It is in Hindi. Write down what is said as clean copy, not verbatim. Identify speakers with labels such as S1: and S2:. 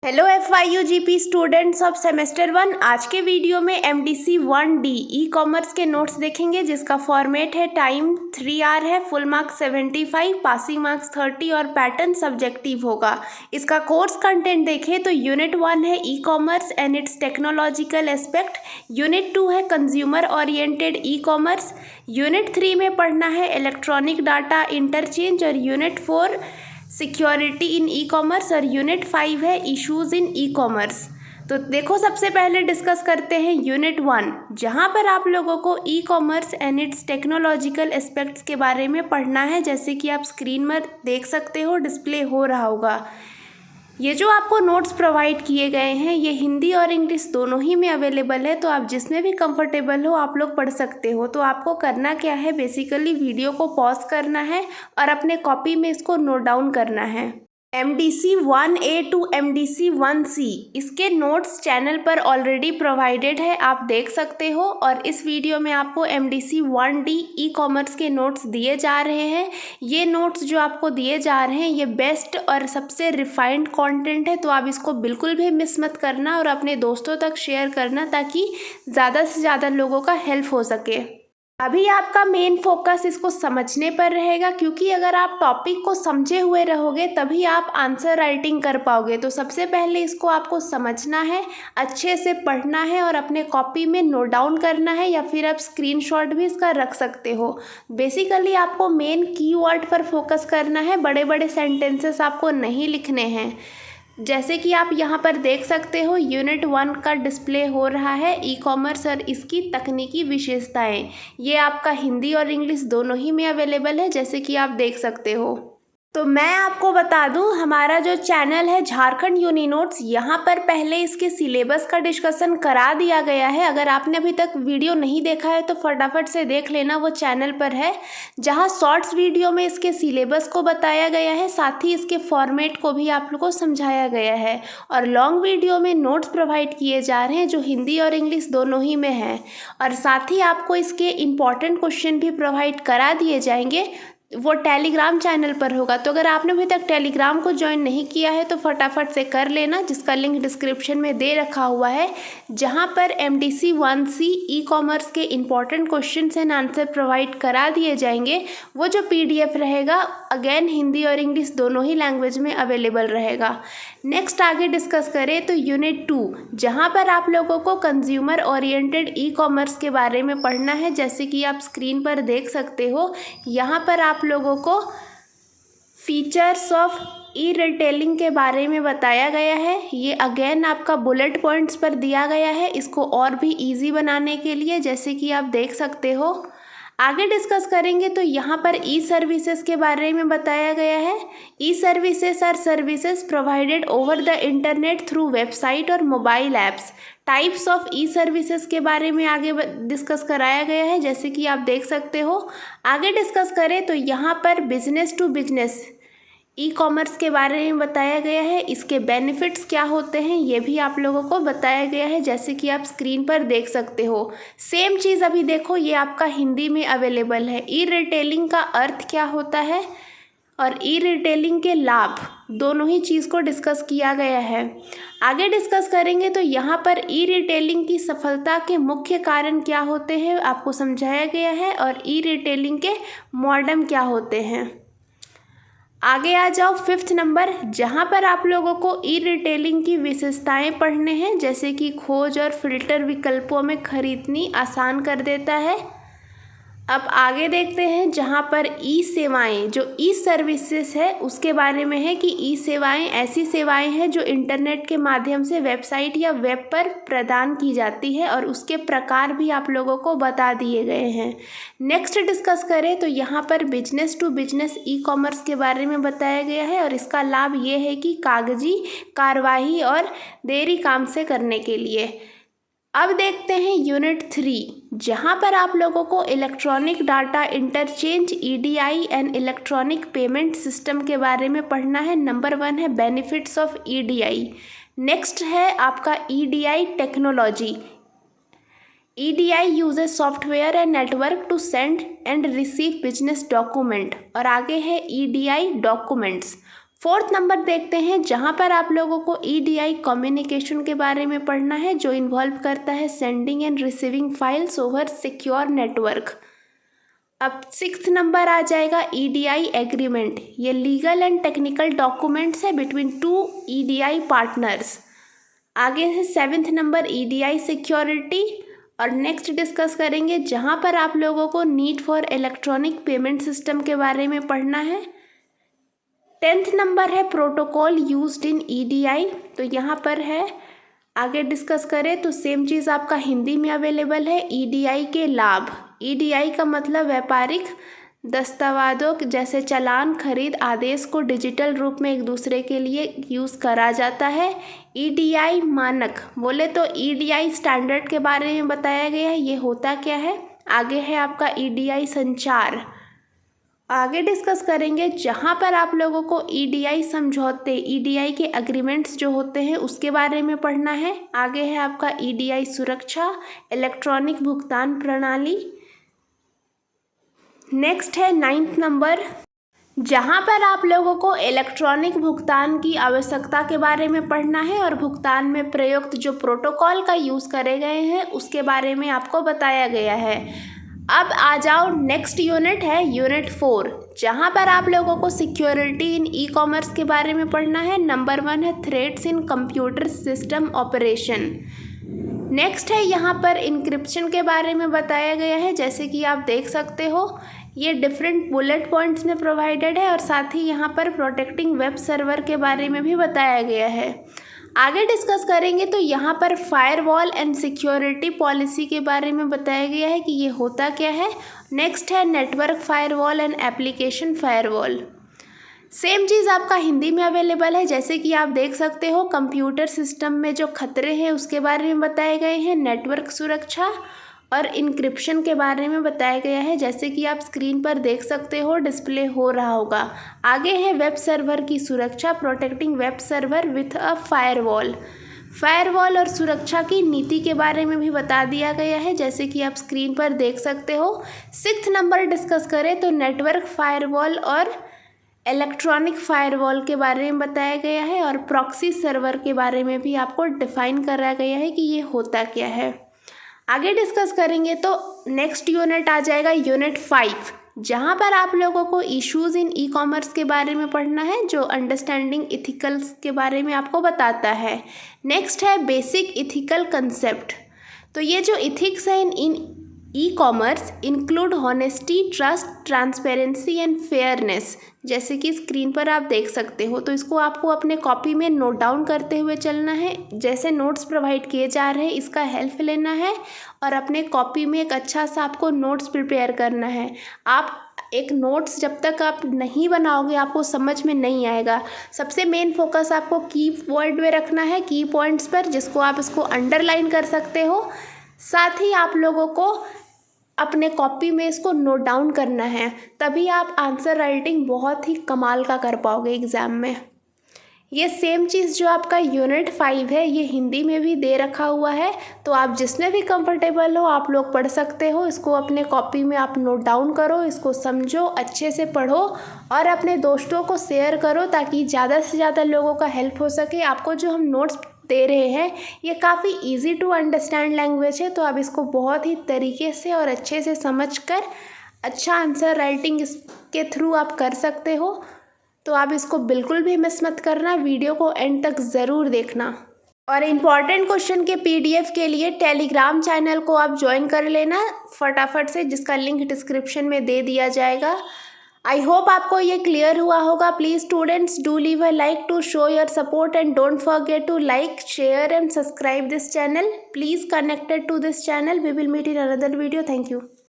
S1: Hello FYU GP students of semester 1। आज के वीडियो में MDC 1D ई कॉमर्स के नोट्स देखेंगे जिसका फॉर्मेट है टाइम 3 आवर है, फुल मार्क्स 75, पासिंग मार्क्स 30 और पैटर्न सब्जेक्टिव होगा। इसका कोर्स कंटेंट देखें तो यूनिट 1 है e commerce and it's technological aspect, unit 2 है consumer oriented e commerce, unit 3 में पढ़ना है इलेक्ट्रॉनिक डाटा इंटरचेंज और unit 4 security in e commerce और यूनिट 5 है इश्यूज इन ई कॉमर्स। तो देखो, सबसे पहले डिस्कस करते हैं यूनिट 1, जहां पर आप लोगों को e commerce and it's technological aspects के बारे में पढ़ना है। जैसे कि आप स्क्रीन में देख सकते हो, डिस्प्ले हो रहा होगा। ये जो आपको नोट्स प्रोवाइड किए गए हैं ये हिंदी और इंग्लिश दोनों ही में अवेलेबल है, तो आप जिसमें भी कंफर्टेबल हो आप लोग पढ़ सकते हो। तो आपको करना क्या है, बेसिकली वीडियो को पॉज करना है और अपने कॉपी में इसको नोट डाउन करना है। MDC 1A to MDC 1C इसके नोट्स चैनल पर ऑलरेडी प्रोवाइडेड है, आप देख सकते हो। और इस वीडियो में आपको MDC 1D ई कॉमर्स के नोट्स दिए जा रहे हैं। ये नोट्स जो आपको दिए जा रहे हैं ये बेस्ट और सबसे रिफाइंड कंटेंट है, तो आप इसको बिल्कुल भी मिस मत करना और अपने दोस्तों तक शेयर करना ताकि ज़्यादा से ज़्यादा लोगों का हेल्प हो सके। अभी आपका मेन फोकस इसको समझने पर रहेगा, क्योंकि अगर आप टॉपिक को समझे हुए रहोगे तभी आप आंसर राइटिंग कर पाओगे। तो सबसे पहले इसको आपको समझना है, अच्छे से पढ़ना है और अपने कॉपी में नोट डाउन करना है, या फिर आप स्क्रीनशॉट भी इसका रख सकते हो। बेसिकली आपको मेन कीवर्ड पर फोकस करना है, बड़े बड़े सेंटेंसेस आपको नहीं लिखने हैं। जैसे कि आप यहाँ पर देख सकते हो यूनिट 1 का डिस्प्ले हो रहा है, ई कॉमर्स और इसकी तकनीकी विशेषताएं। ये आपका हिंदी और इंग्लिश दोनों ही में अवेलेबल है, जैसे कि आप देख सकते हो। तो मैं आपको बता दूं, हमारा जो चैनल है झारखंड यूनी नोट्स, यहाँ पर पहले इसके सिलेबस का डिस्कशन करा दिया गया है। अगर आपने अभी तक वीडियो नहीं देखा है तो फटाफट से देख लेना, वो चैनल पर है, जहाँ शॉर्ट्स वीडियो में इसके सिलेबस को बताया गया है, साथ ही इसके फॉर्मेट को भी आप लोगों को समझाया गया है। और लॉन्ग वीडियो में नोट्स प्रोवाइड किए जा रहे हैं जो हिंदी और इंग्लिश दोनों ही में है, और साथ ही आपको इसके इम्पॉर्टेंट क्वेश्चन भी प्रोवाइड करा दिए जाएंगे। वो टेलीग्राम चैनल पर होगा। तो अगर आपने अभी तक टेलीग्राम को ज्वाइन नहीं किया है तो फटाफट से कर लेना, जिसका लिंक डिस्क्रिप्शन में दे रखा हुआ है, जहां पर MDC 1C ई कॉमर्स के important questions and answer provide करा दिए जाएंगे। वो जो PDF रहेगा अगेन हिंदी और इंग्लिश दोनों ही लैंग्वेज में अवेलेबल रहेगा। नेक्स्ट आगे डिस्कस करें तो यूनिट 2, जहाँ पर आप लोगों को कंज्यूमर ओरिएंटेड ई कॉमर्स के बारे में पढ़ना है। जैसे कि आप स्क्रीन पर देख सकते हो, यहाँ पर आप लोगों को फीचर्स ऑफ ई रिटेलिंग के बारे में बताया गया है। ये अगेन आपका बुलेट पॉइंट्स पर दिया गया है, इसको और भी इजी बनाने के लिए, जैसे कि आप देख सकते हो। आगे डिस्कस करेंगे तो यहाँ पर ई सर्विसेज के बारे में बताया गया है। E services are services provided over the internet through website और mobile apps. Types of e services के बारे में आगे डिस्कस कराया गया है, जैसे कि आप देख सकते हो। आगे डिस्कस करें तो यहाँ पर business to business e commerce के बारे में बताया गया है। इसके बेनिफिट्स क्या होते हैं ये भी आप लोगों को बताया गया है, जैसे कि आप स्क्रीन पर देख सकते हो। सेम चीज़ अभी देखो, ये आपका हिंदी में अवेलेबल है। ई रिटेलिंग का अर्थ क्या होता है और ई रिटेलिंग के लाभ, दोनों ही चीज़ को डिस्कस किया गया है। आगे डिस्कस करेंगे तो यहाँ पर ई रिटेलिंग की सफलता के मुख्य कारण क्या होते हैं आपको समझाया गया है, और ई रिटेलिंग के मॉडल क्या होते हैं। आगे आ जाओ 5th नंबर, जहाँ पर आप लोगों को ई रिटेलिंग की विशेषताएं पढ़ने हैं। जैसे कि खोज और फिल्टर विकल्पों में खरीदनी आसान कर देता है। अब आगे देखते हैं, जहाँ पर ई सेवाएं, जो ई सर्विसेज है उसके बारे में है कि ई सेवाएं ऐसी सेवाएं हैं जो इंटरनेट के माध्यम से वेबसाइट या वेब पर प्रदान की जाती है, और उसके प्रकार भी आप लोगों को बता दिए गए हैं। नेक्स्ट डिस्कस करें तो यहाँ पर business to business e commerce के बारे में बताया गया है, और इसका लाभ ये है कि कागजी कार्यवाही और देरी काम से करने के लिए। अब देखते हैं यूनिट 3, जहाँ पर आप लोगों को electronic data interchange EDI and electronic payment system के बारे में पढ़ना है। नंबर 1 है बेनिफिट्स ऑफ EDI। नेक्स्ट है आपका EDI technology. EDI uses software and network to send and receive business document. और आगे है EDI डॉक्यूमेंट्स। 4th नंबर देखते हैं, जहाँ पर आप लोगों को EDI कम्युनिकेशन के बारे में पढ़ना है, जो इन्वॉल्व करता है sending end receiving files over secure network. अब 6th नंबर आ जाएगा EDI एग्रीमेंट। ये लीगल एंड टेक्निकल डॉक्यूमेंट्स है बिटवीन 2 EDI पार्टनर्स। आगे है 7th नंबर EDI सिक्योरिटी। और नेक्स्ट डिस्कस करेंगे, जहाँ पर आप लोगों को need for electronic payment system के बारे में पढ़ना है। 10th नंबर है प्रोटोकॉल यूज्ड इन EDI। तो यहाँ पर है, आगे डिस्कस करें तो सेम चीज़ आपका हिंदी में अवेलेबल है। EDI के लाभ। EDI का मतलब व्यापारिक दस्तावेजों जैसे चालान, खरीद आदेश को डिजिटल रूप में एक दूसरे के लिए यूज़ करा जाता है। EDI मानक बोले तो EDI स्टैंडर्ड के बारे में बताया गया है, ये होता क्या है। आगे है आपका EDI संचार। आगे डिस्कस करेंगे, जहाँ पर आप लोगों को EDI समझौते, EDI के एग्रीमेंट्स जो होते हैं उसके बारे में पढ़ना है। आगे है आपका EDI सुरक्षा, इलेक्ट्रॉनिक भुगतान प्रणाली। नेक्स्ट है 9th नंबर, जहाँ पर आप लोगों को इलेक्ट्रॉनिक भुगतान की आवश्यकता के बारे में पढ़ना है और भुगतान में प्रयुक्त जो प्रोटोकॉल का यूज़ करे गए हैं उसके बारे में आपको बताया गया है। अब आ जाओ, नेक्स्ट यूनिट है यूनिट 4, जहाँ पर आप लोगों को सिक्योरिटी इन ई-कॉमर्स के बारे में पढ़ना है। नंबर 1 है थ्रेट्स इन कंप्यूटर सिस्टम ऑपरेशन। नेक्स्ट है यहाँ पर इंक्रिप्शन के बारे में बताया गया है, जैसे कि आप देख सकते हो ये डिफरेंट बुलेट पॉइंट्स में प्रोवाइडेड है। और साथ ही यहाँ पर प्रोटेक्टिंग वेब सर्वर के बारे में भी बताया गया है। आगे डिस्कस करेंगे तो यहाँ पर फायरवॉल एंड सिक्योरिटी पॉलिसी के बारे में बताया गया है कि ये होता क्या है। नेक्स्ट है network firewall and application firewall. Same चीज़ आपका हिंदी में अवेलेबल है, जैसे कि आप देख सकते हो कंप्यूटर सिस्टम में जो खतरे हैं उसके बारे में बताए गए हैं। नेटवर्क सुरक्षा और इंक्रिप्शन के बारे में बताया गया है, जैसे कि आप स्क्रीन पर देख सकते हो, डिस्प्ले हो रहा होगा। आगे है वेब सर्वर की सुरक्षा, protecting web server with a firewall. Firewall और सुरक्षा की नीति के बारे में भी बता दिया गया है, जैसे कि आप स्क्रीन पर देख सकते हो। 6th नंबर डिस्कस करें तो नेटवर्क फायरवॉल और इलेक्ट्रॉनिक फायरवॉल के बारे में बताया गया है। और प्रॉक्सी सर्वर के बारे में भी आपको डिफाइन करा गया है कि ये होता क्या है। आगे डिस्कस करेंगे तो नेक्स्ट यूनिट आ जाएगा यूनिट 5, जहाँ पर आप लोगों को इश्यूज इन ई-कॉमर्स के बारे में पढ़ना है, जो अंडरस्टैंडिंग इथिकल्स के बारे में आपको बताता है। नेक्स्ट है बेसिक इथिकल कंसेप्ट। तो ये जो इथिक्स है in e-commerce include honesty, trust, transparency and fairness, जैसे कि स्क्रीन पर आप देख सकते हो। तो इसको आपको अपने कॉपी में नोट डाउन करते हुए चलना है। जैसे नोट्स प्रोवाइड किए जा रहे हैं इसका हेल्प लेना है और अपने कॉपी में एक अच्छा सा आपको नोट्स प्रिपेयर करना है। आप एक नोट्स जब तक आप नहीं बनाओगे आपको समझ में नहीं आएगा। सबसे मेन फोकस आपको की वर्ड में रखना है, की पॉइंट्स पर, जिसको आप इसको अंडरलाइन कर सकते हो। साथ ही आप लोगों को अपने कॉपी में इसको नोट डाउन करना है, तभी आप आंसर राइटिंग बहुत ही कमाल का कर पाओगे एग्ज़ाम में। ये सेम चीज़ जो आपका यूनिट 5 है ये हिंदी में भी दे रखा हुआ है, तो आप जिसमें भी कंफर्टेबल हो आप लोग पढ़ सकते हो। इसको अपने कॉपी में आप नोट डाउन करो, इसको समझो, अच्छे से पढ़ो और अपने दोस्तों को शेयर करो, ताकि ज़्यादा से ज़्यादा लोगों का हेल्प हो सके। आपको जो हम नोट्स दे रहे हैं ये काफ़ी इजी टू अंडरस्टैंड लैंग्वेज है, तो आप इसको बहुत ही तरीके से और अच्छे से समझकर अच्छा आंसर राइटिंग इसके थ्रू आप कर सकते हो। तो आप इसको बिल्कुल भी मिस मत करना, वीडियो को एंड तक ज़रूर देखना। और इम्पॉर्टेंट क्वेश्चन के PDF के लिए टेलीग्राम चैनल को आप ज्वाइन कर लेना फटाफट से, जिसका लिंक डिस्क्रिप्शन में दे दिया जाएगा। आई होप आपको ये क्लियर हुआ होगा। Please students do leave a like to show your support and don't forget to like, share and subscribe this channel. Please connected to this channel. We will meet in another video. Thank you.